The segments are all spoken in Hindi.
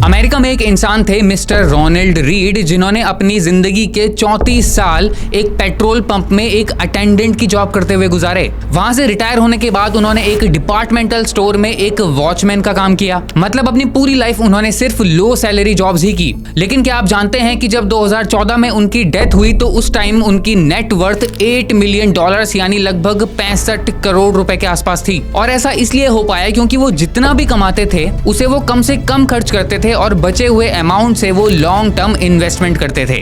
अमेरिका में एक इंसान थे मिस्टर रोनाल्ड रीड, जिन्होंने अपनी जिंदगी के 34 साल एक पेट्रोल पंप में एक अटेंडेंट की जॉब करते हुए गुजारे। वहां से रिटायर होने के बाद उन्होंने एक डिपार्टमेंटल स्टोर में एक वॉचमैन का काम किया। मतलब अपनी पूरी लाइफ उन्होंने सिर्फ लो सैलरी जॉब्स ही की। लेकिन क्या आप जानते हैं कि जब 2014 में उनकी डेथ हुई तो उस टाइम उनकी नेट वर्थ $8 मिलियन यानी लगभग 65 करोड़ रुपए के आसपास थी। और ऐसा इसलिए हो पाया क्योंकि वो जितना भी कमाते थे उसे वो कम से कम खर्च करते थे और बचे हुए अमाउंट से वो लॉन्ग टर्म इन्वेस्टमेंट करते थे।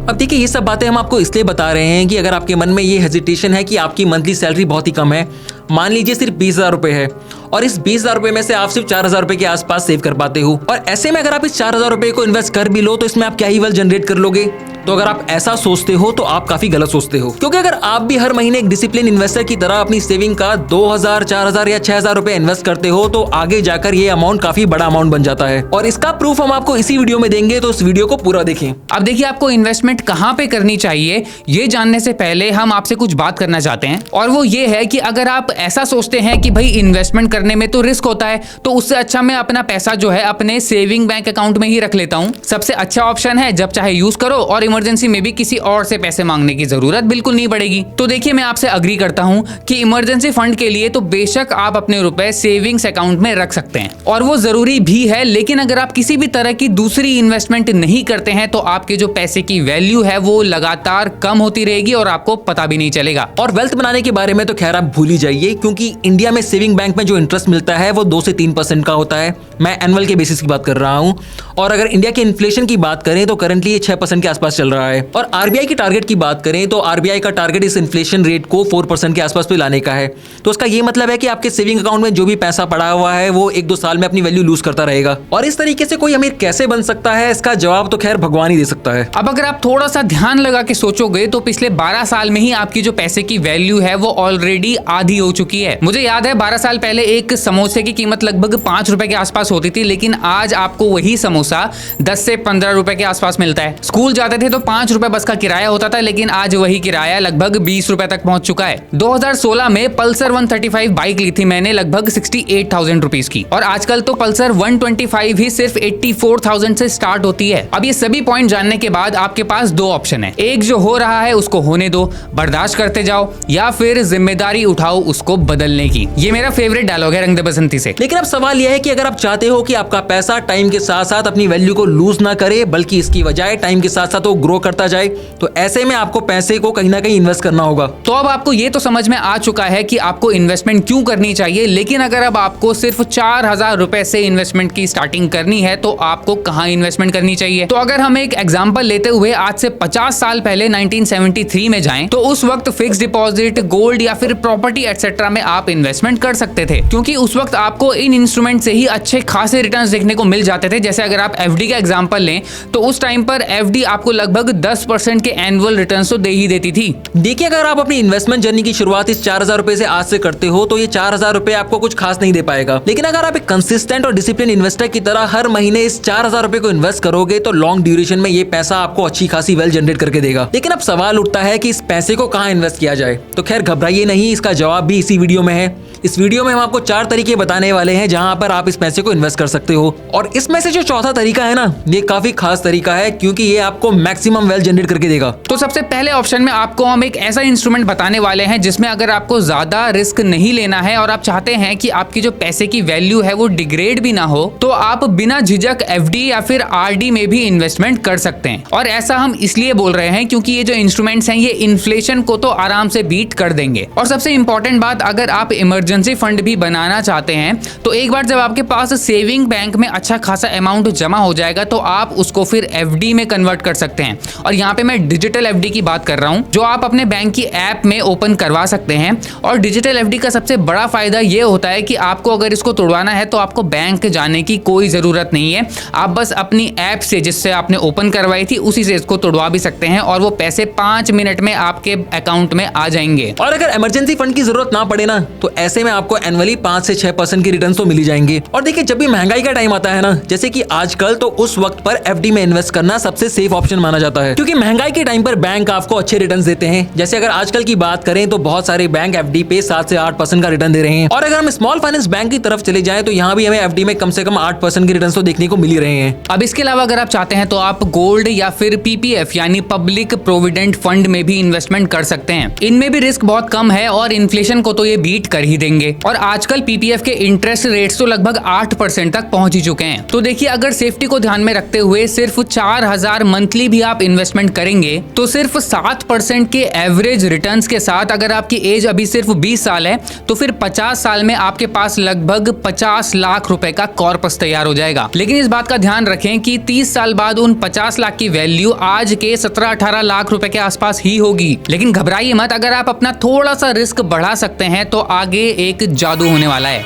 अब देखिए, ये सब बातें हम आपको इसलिए बता रहे हैं कि अगर आपके मन में ये हेजिटेशन है कि आपकी मंथली सैलरी बहुत ही कम है, मान लीजिए सिर्फ 20,000 रुपए है और इस 20,000 रुपए में से आप सिर्फ 4,000 रुपए के आसपास सेव कर पाते हो, और ऐसे में अगर आप इस 4,000 रुपए को इन्वेस्ट कर भी लो तो इसमें आप क्या ही वेल्थ जनरेट कर लोगे। तो अगर आप ऐसा सोचते हो तो आप काफी गलत सोचते हो, क्योंकि अगर आप भी हर महीने एक डिसिप्लिन इन्वेस्टर की तरह अपनी सेविंग का 2,000, 4,000 या 6,000 रुपए इन्वेस्ट करते हो तो आगे जाकर ये अमाउंट काफी बड़ा अमाउंट बन जाता है। और इसका प्रूफ हम आपको इसी वीडियो में देंगे, तो इस वीडियो को पूरा देखें। अब देखिए, आपको इन्वेस्टमेंट कहां पे करनी चाहिए ये जानने से पहले हम आपसे कुछ बात करना चाहते हैं, और वो ये है कि अगर आप ऐसा सोचते हैं कि भाई इन्वेस्टमेंट करने में तो रिस्क होता है, तो उससे अच्छा मैं अपना पैसा जो है अपने सेविंग बैंक अकाउंट में ही रख लेता हूं। सबसे अच्छा ऑप्शन है, जब चाहे यूज करो और इमरजेंसी में भी किसी और से पैसे मांगने की जरूरत बिल्कुल नहीं पड़ेगी। तो देखिए, मैं आपसे अग्री करता हूं कि इमरजेंसी फंड के लिए तो बेशक आप अपने रुपए सेविंग्स अकाउंट में रख सकते हैं और वो जरूरी भी है, लेकिन अगर आप किसी भी तरह की दूसरी इन्वेस्टमेंट नहीं करते हैं तो आपके जो पैसे की वैल्यू है वो लगातार कम होती रहेगी और आपको पता भी नहीं चलेगा। और वेल्थ बनाने के बारे में तो खैर आप भूल ही जाइए, क्योंकि इंडिया में सेविंग बैंक में जो इंटरेस्ट मिलता है वो 2 से 3% का होता है। मैं एनुअल के बेसिस की बात कर रहा हूं, और अगर इंडिया के इन्फ्लेशन की बात करें तो करंटली ये 6% के आसपास चल रहा है। और आरबीआई की टारगेट की बात करें तो आरबीआई का टारगेट इस इन्फ्लेशन रेट को 4% के आसपास पे लाने का है। तो इसका ये मतलब है कि आपके सेविंग अकाउंट में जो भी पैसा पड़ा हुआ है वो 1-2 साल में अपनी वैल्यू लूज करता रहेगा। और इस तरीके से कोई अमीर कैसे बन सकता है, इसका जवाब तो खैर भगवान ही दे सकता है। अब अगर आप थोड़ा सा ध्यान लगा के सोचोगे तो पिछले 12 साल में ही आपकी जो पैसे की वैल्यू है वो ऑलरेडी आधी हो चुकी है। मुझे याद है 12 साल पहले एक समोसे की कीमत लगभग 5 रुपए के आसपास होती थी, लेकिन आज आपको वही समोसा 10 से 15 रुपए के आसपास मिलता है। स्कूल जाते थे तो 5 रुपए बस का किराया होता था, लेकिन आज वही किराया लगभग 20 रुपए तक पहुंच चुका है। 2016 में पल्सर 135 बाइक ली थी मैंने लगभग 68,000 रुपीज की, और आजकल तो पल्सर 125 ही सिर्फ 84,000 से स्टार्ट होती है। अब ये सभी पॉइंट जानने के बाद आपके पास 2 ऑप्शन है, एक जो हो रहा है उसको होने दो, बर्दाश्त करते जाओ, या फिर जिम्मेदारी उठाओ उसको बदलने की। ये मेरा फेवरेट डायलॉग है रंग दे बसंती से। लेकिन अब सवाल यह है कि अगर आप चाहते हो कि आपका पैसा टाइम के साथ साथ अपनी वैल्यू को लूज ना करे, बल्कि इसकी बजाय टाइम के साथ साथ वो ग्रो करता जाए, तो ऐसे में आपको पैसे को कहीं ना कहीं इन्वेस्ट करना होगा। तो अब आपको ये तो समझ में आ चुका है कि आपको इन्वेस्टमेंट क्यों करनी चाहिए, लेकिन अगर अब आपको सिर्फ 4,000 रुपए से इन्वेस्टमेंट की स्टार्टिंग करनी है तो आपको कहां इन्वेस्टमेंट करनी चाहिए। तो अगर हम एक एग्जांपल लेते हुए आज से 50 साल पहले 1973 में जाएं, तो उस वक्त फिक्स डिपॉजिट, गोल्ड या फिर प्रॉपर्टी एक्सेट्रा में आप इन्वेस्टमेंट कर सकते थे, क्योंकि उस वक्त आपको इन इंस्ट्रूमेंट से ही अच्छे खासे रिटर्न्स देखने को मिल जाते थे। जैसे अगर आप एफडी का एग्जांपल लें तो उस टाइम पर एफडी आपको लगभग 10% के एनुअल रिटर्न्स तो दे ही देती थी। देखिए, अगर आप अपनी इन्वेस्टमेंट जर्नी की शुरुआत इस 4,000 रुपए से आज से करते हो तो ये 4,000 रुपए आपको कुछ खास नहीं दे पाएगा। लेकिन अगर आप एक कंसिस्टेंट और डिसिप्लिन इन्वेस्टर की तरह हर महीने इस 4,000 रुपए को इन्वेस्ट करोगे तो लॉन्ग ड्यूरेशन में ये पैसा आपको अच्छी खासी वेल्थ जनरेट करके देगा। लेकिन अब सवाल उठता है कि इस पैसे को कहां इन्वेस्ट किया जाए। तो खैर घबराइए नहीं, इसका जवाब भी इसी वीडियो में है। इस वीडियो में हम आपको 4 तरीके बताने वाले हैं जहां पर आप इस पैसे को इन्वेस्ट कर सकते हो, और इसमें से जो चौथा तरीका है ना, ये काफी खास तरीका है क्योंकि ये आपको मैक्सिमम वेल्थ जनरेट करके देगा। तो सबसे पहले ऑप्शन में आपको हम एक ऐसा इंस्ट्रूमेंट बताने वाले हैं जिसमें अगर आपको ज्यादा रिस्क नहीं लेना है और आप चाहते हैं कि आपकी जो पैसे की वैल्यू है वो डिग्रेड भी ना हो, तो आप बिना झिझक एफडी या फिर आरडी में भी इन्वेस्टमेंट कर सकते हैं। और ऐसा हम इसलिए बोल रहे हैं क्योंकि ये जो इंस्ट्रूमेंट्स हैं ये इन्फ्लेशन को तो आराम से बीट कर देंगे। और सबसे इंपॉर्टेंट बात, अगर आप इमरजेंसी फंड भी बनाना चाहते हैं तो एक बार जब आपके पास सेविंग बैंक में अच्छा खासा अमाउंट जमा हो जाएगा तो आप उसको फिर एफडी में कन्वर्ट कर सकते हैं। और यहाँ पे मैं डिजिटल एफडी की बात कर रहा हूँ, जो आप अपने बैंक की ऐप में ओपन करवा सकते हैं। और डिजिटल एफडी का सबसे बड़ा फायदा ये होता है कि आपको अगर इसको तोड़वाना है तो आपको बैंक जाने की कोई जरूरत नहीं है। आप बस अपनी ऐप से जिससे आपने ओपन करवाई थी उसी से इसको तोड़वा भी सकते हैं और वो पैसे 5 मिनट में आपके अकाउंट में आ जाएंगे। और अगर इमरजेंसी फंड की जरूरत ना पड़े ना, तो ऐसे में आपको एनुअली 5 से 6% की रिटर्न तो मिल ही जाएंगे। और देखिए, जब भी महंगाई का टाइम आता है ना, जैसे कि आजकल, तो उस वक्त पर एफडी में इन्वेस्ट करना सबसे सेफ ऑप्शन माना माना जाता है, क्योंकि महंगाई के टाइम पर बैंक आपको अच्छे रिटर्न देते हैं। जैसे अगर आजकल की बात करें तो बहुत सारे बैंक एफडी पे 7 से 8% का रिटर्न दे रहे हैं, और अगर हम स्मॉल फाइनेंस बैंक की तरफ चले जाएं तो यहाँ भी हमें एफडी में कम से कम 8% के रिटर्न तो देखने को मिल ही रहे हैं। अब इसके अलावा अगर आप चाहते हैं तो आप गोल्ड या फिर पीपीएफ यानी पब्लिक प्रोविडेंट फंड में भी इन्वेस्टमेंट कर सकते हैं। इनमें भी रिस्क बहुत कम है और इन्फ्लेशन को तो ये बीट कर ही देंगे, और आजकल पीपीएफ के इंटरेस्ट रेट्स तो लगभग 8% तक पहुंच ही चुके हैं। तो देखिए, अगर सेफ्टी को ध्यान में रखते हुए सिर्फ 4000 मंथली भी आप इन्वेस्टमेंट करेंगे तो सिर्फ 7% के एवरेज रिटर्न्स के साथ अगर आपकी एज अभी सिर्फ 20 साल है तो फिर 50 साल में आपके पास लगभग 50 लाख रुपए का कॉर्पस तैयार हो जाएगा। लेकिन इस बात का ध्यान रखें कि 30 साल बाद उन 50 लाख की वैल्यू आज के 17-18 लाख रुपए के आसपास ही होगी। लेकिन घबराइए मत, अगर आप अपना थोड़ा सा रिस्क बढ़ा सकते हैं तो आगे एक जादू होने वाला है।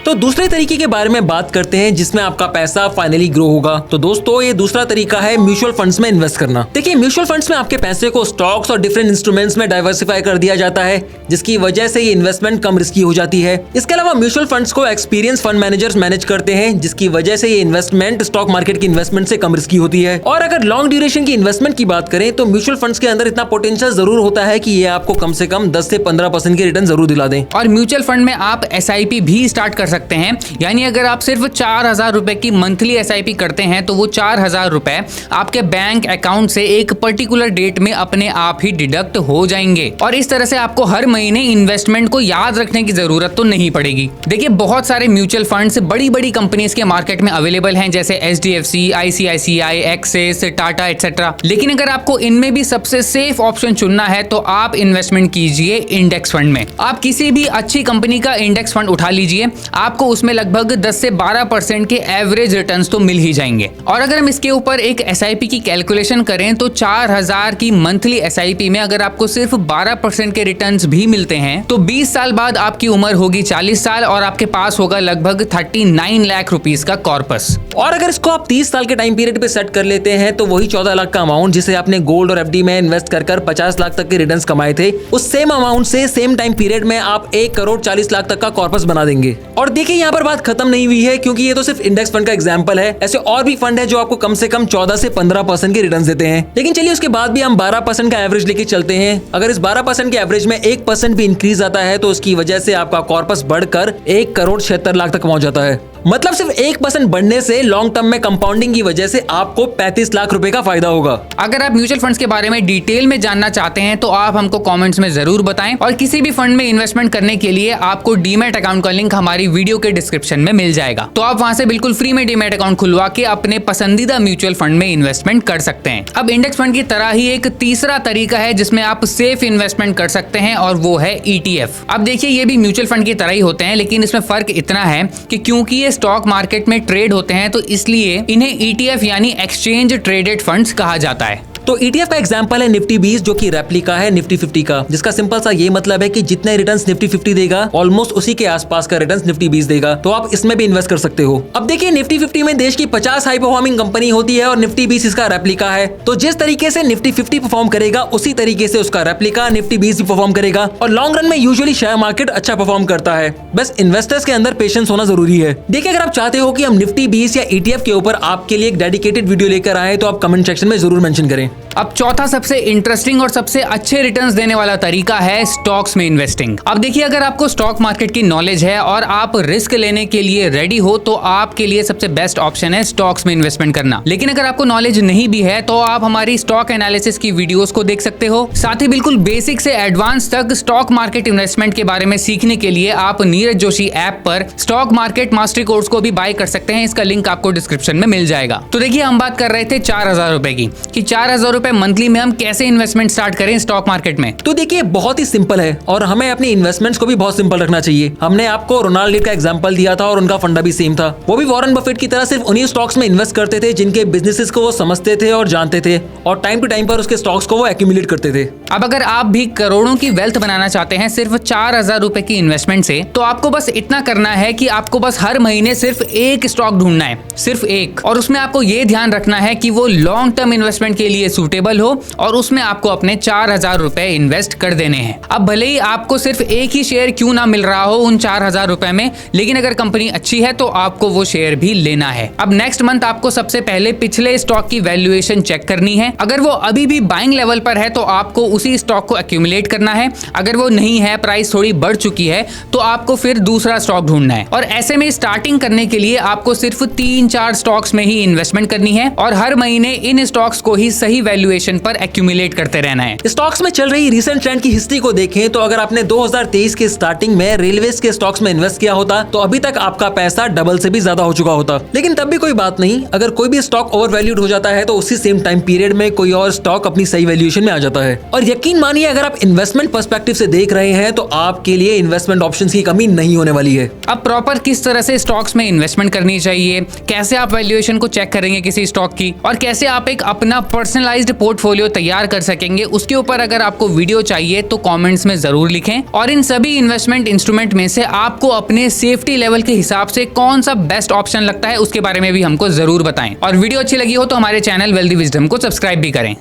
तो दूसरे तरीके के बारे में बात करते हैं जिसमें आपका पैसा फाइनली ग्रो होगा। तो दोस्तों, ये दूसरा तरीका है म्यूचुअल फंड्स में इन्वेस्ट करना। देखिए, म्यूचुअल फंड्स में आपके पैसे को स्टॉक्स और डिफरेंट इंस्ट्रूमेंट्स में डाइवर्सिफाई कर दिया जाता है, जिसकी वजह से ये इन्वेस्टमेंट कम रिस्की हो जाती है। इसके अलावा म्यूचुअल फंड्स को एक्सपीरियंस फंड मैनेजर्स मैनेज करते हैं, जिसकी वजह से ये इन्वेस्टमेंट स्टॉक मार्केट की इन्वेस्टमेंट से कम रिस्की होती है। और अगर लॉन्ग ड्यूरेशन की इन्वेस्टमेंट की बात करें तो म्यूचुअल फंड्स के अंदर इतना पोटेंशियल जरूर होता है कि ये आपको कम से कम 10 से 15% के रिटर्न जरूर दिला दें। और म्यूचुअल फंड में आप SIP भी स्टार्ट कर सकते हैं, यानी अगर आप सिर्फ 4000 रुपए की मंथली SIP करते हैं तो वो 4000 रुपए आपके बैंक अकाउंट से एक पर्टिकुलर डेट में अपने आप ही डिडक्ट हो जाएंगे, और इस तरह से आपको हर महीने इन्वेस्टमेंट को याद रखने की जरूरत तो नहीं पड़ेगी। देखिए, बहुत सारे म्यूचुअल फंड्स बड़ी बड़ी कंपनीज के मार्केट में अवेलेबल हैं, जैसे HDFC, ICICI, axis, Tata etcetera. लेकिन अगर आपको इनमें भी सबसे सेफ ऑप्शन चुनना है तो आप इन्वेस्टमेंट कीजिए इंडेक्स फंड में। आप किसी भी अच्छी कंपनी का इंडेक्स फंड उठा लीजिए, आपको उसमें लगभग 10 से 12% के एवरेज रिटर्न्स तो मिल ही जाएंगे। और अगर हम इसके ऊपर एक SIP की कैलकुलेशन करें तो 4000 की मंथली SIP में अगर आपको सिर्फ 12% के रिटर्न्स भी मिलते हैं तो 20 साल बाद आपकी उम्र होगी 40 साल और आपके पास होगा लगभग 39 लाख रुपीस का कॉर्पस। और अगर इसको आप 30 साल के टाइम पीरियड पे सेट कर लेते हैं तो वही 14 लाख का अमाउंट जिसे आपने गोल्ड और FD में इन्वेस्ट कर 50 लाख तक के रिटर्न्स कमाए थे, उस सेम अमाउंट से सेम टाइम पीरियड में आप 1 करोड़ 40 लाख तक का कॉर्पस बना देंगे। और देखिए, यहाँ पर बात खत्म नहीं हुई है, क्योंकि ये तो सिर्फ इंडेक्स फंड का एग्जांपल है। ऐसे और भी फंड है जो आपको कम से कम 14 से 15% के रिटर्न्स देते हैं। लेकिन चलिए, उसके बाद भी हम 12% का एवरेज लेके चलते हैं। अगर इस 12% के एवरेज में 1% भी इंक्रीज आता है तो उसकी वजह से आपका कॉर्पस बढ़कर 1 करोड़ 76 लाख तक पहुंच जाता है। मतलब सिर्फ 1% बढ़ने से लॉन्ग टर्म में कंपाउंडिंग की वजह से आपको 35 लाख रुपए का फायदा होगा। अगर आप म्यूचुअल फंड्स के बारे में डिटेल में जानना चाहते हैं तो आप हमको कमेंट्स में जरूर बताएं, और किसी भी फंड में इन्वेस्टमेंट करने के लिए आपको डीमैट अकाउंट का लिंक हमारी वीडियो के डिस्क्रिप्शन में मिल जाएगा, तो आप वहां से बिल्कुल फ्री में डीमैट अकाउंट खुलवा के अपने पसंदीदा म्यूचुअल फंड में इन्वेस्टमेंट कर सकते हैं। अब इंडेक्स फंड की तरह ही एक तीसरा तरीका है जिसमें आप सेफ इन्वेस्टमेंट कर सकते हैं, और वो है ETF। अब देखिए, ये भी म्यूचुअल फंड की तरह ही होते हैं, लेकिन इसमें फर्क इतना है कि क्योंकि ये स्टॉक मार्केट में ट्रेड होते हैं तो इसलिए इन्हें ETF यानी एक्सचेंज ट्रेडेड फंड्स कहा जाता है। तो ETF का एग्जांपल है निफ्टी 20, जो कि रेप्लिका है निफ्टी 50 का, जिसका सिंपल सा ये मतलब है कि जितने रिटर्न्स निफ्टी 50 देगा ऑलमोस्ट उसी के आसपास का रिटर्न्स निफ्टी 20 देगा। तो आप इसमें भी इन्वेस्ट कर सकते हो। अब देखिए, निफ्टी 50 में देश की 50 हाई परफॉर्मिंग कंपनी होती है और निफ्टी 20 इसका रेप्लिका है। तो जिस तरीके से निफ्टी 50 परफॉर्म करेगा उसी तरीके से उसका रेप्लिका निफ्टी 20 भी परफॉर्म करेगा, और लॉन्ग रन में यूजुअली शेयर मार्केट अच्छा परफॉर्म करता है। बस इन्वेस्टर्स के अंदर पेशेंस होना जरूरी है। देखिए, अगर आप चाहते हो कि हम निफ्टी 20 या ETF के ऊपर आपके लिए एक डेडिकेटेड वीडियो लेकर आए तो आप कमेंट सेक्शन में जरूर मेंशन करें। अब चौथा सबसे इंटरेस्टिंग और सबसे अच्छे रिटर्न्स देने वाला तरीका है स्टॉक्स में इन्वेस्टिंग। अब देखिए, अगर आपको स्टॉक मार्केट की नॉलेज है और आप रिस्क लेने के लिए रेडी हो तो आपके लिए सबसे बेस्ट ऑप्शन है स्टॉक्स में इन्वेस्टमेंट करना। लेकिन अगर आपको नॉलेज नहीं भी है तो आप हमारी स्टॉक एनालिसिस की वीडियोस को देख सकते हो। साथ ही बिल्कुल बेसिक से एडवांस तक स्टॉक मार्केट इन्वेस्टमेंट के बारे में सीखने के लिए आप नीरज जोशी ऐप पर स्टॉक मार्केट मास्टरी कोर्स को भी बाय कर सकते हैं। इसका लिंक आपको डिस्क्रिप्शन में मिल जाएगा। तो देखिए, हम बात कर रहे थे 4000 रुपए की, कि 4000 रुपए मंथली में हम कैसे इन्वेस्टमेंट स्टार्ट करें स्टॉक मार्केट में। तो देखिए, बहुत ही सिंपल है और हमें अपनी इन्वेस्टमेंट्स को भी बहुत सिंपल रखना चाहिए। हमने आपको रोनाल्ड रीड का एग्जांपल दिया था और उनका फंडा भी सेम था। वो भी वॉरेन बफेट की तरह सिर्फ उन्हीं स्टॉक्स में इन्वेस्ट करते थे जिनके बिजनेसेस को वो समझते थे और जानते थे, और टाइम टू टाइम पर उसके स्टॉक्स को वो एक्यूमुलेट करते थे। अब अगर आप भी करोड़ों की वेल्थ बनाना चाहते हैं सिर्फ 4000 रुपए की इन्वेस्टमेंट से, तो आपको बस इतना करना है कि आपको बस हर महीने सिर्फ एक स्टॉक ढूंढना है, सिर्फ एक, और उसमें आपको ये ध्यान रखना है कि वो लॉन्ग टर्म इन्वेस्टमेंट के लिए सूटेबल सूटेबल हो और उसमें आपको अपने 4,000 रुपए इन्वेस्ट कर देने हैं। अब भले ही आपको सिर्फ एक ही शेयर क्यों ना मिल रहा हो उन 4,000 रुपए में, लेकिन अगर कंपनी अच्छी है तो आपको वो शेयर भी लेना है। अब नेक्स्ट मंथ आपको सबसे पहले पिछले स्टॉक की वैल्यूएशन चेक करनी है। अगर वो अभी भी बाइंग लेवल पर है तो आपको उसी स्टॉक को एक्यूमुलेट करना है। अगर वो नहीं है, प्राइस थोड़ी बढ़ चुकी है, तो आपको फिर दूसरा स्टॉक ढूंढना है। और ऐसे में स्टार्टिंग करने के लिए आपको सिर्फ 3-4 स्टॉक्स में ही इन्वेस्टमेंट करनी है और हर महीने इन स्टॉक्स को ही सही वैल्यूएशन पर एक्यूमुलेट करते रहना है। स्टॉक्स में चल रही रिसेंट ट्रेंड की हिस्ट्री को देखें तो अगर आपने 2023 के स्टार्टिंग में रेलवेज के स्टॉक्स में इन्वेस्ट किया होता तो अभी तक आपका पैसा डबल से भी ज्यादा हो चुका होता। लेकिन तब भी कोई बात नहीं, अगर कोई भी स्टॉक ओवर वैल्यूड हो जाता है तो उसी सेम टाइम पीरियड में कोई और स्टॉक अपनी सही वैल्यूएशन में आ जाता है। और यकीन मानिए अगर आप इन्वेस्टमेंट पर्सपेक्टिव से देख रहे हैं तो आपके लिए इन्वेस्टमेंट ऑप्शंस की कमी नहीं होने वाली है। अब प्रॉपर किस तरह से स्टॉक्स में इन्वेस्टमेंट करनी चाहिए, कैसे आप वैल्यूएशन को चेक करेंगे किसी स्टॉक की, और कैसे आप एक अपना पर्सनलाइज्ड पोर्टफोलियो तैयार कर सकेंगे, उसके ऊपर अगर आपको वीडियो चाहिए तो कमेंट्स में जरूर लिखें। और इन सभी इन्वेस्टमेंट इंस्ट्रूमेंट में से आपको अपने सेफ्टी लेवल के हिसाब से कौन सा बेस्ट ऑप्शन लगता है उसके बारे में भी हमको जरूर बताएं। और वीडियो अच्छी लगी हो तो हमारे चैनल वेल्दी विजडम को सब्सक्राइब भी करें।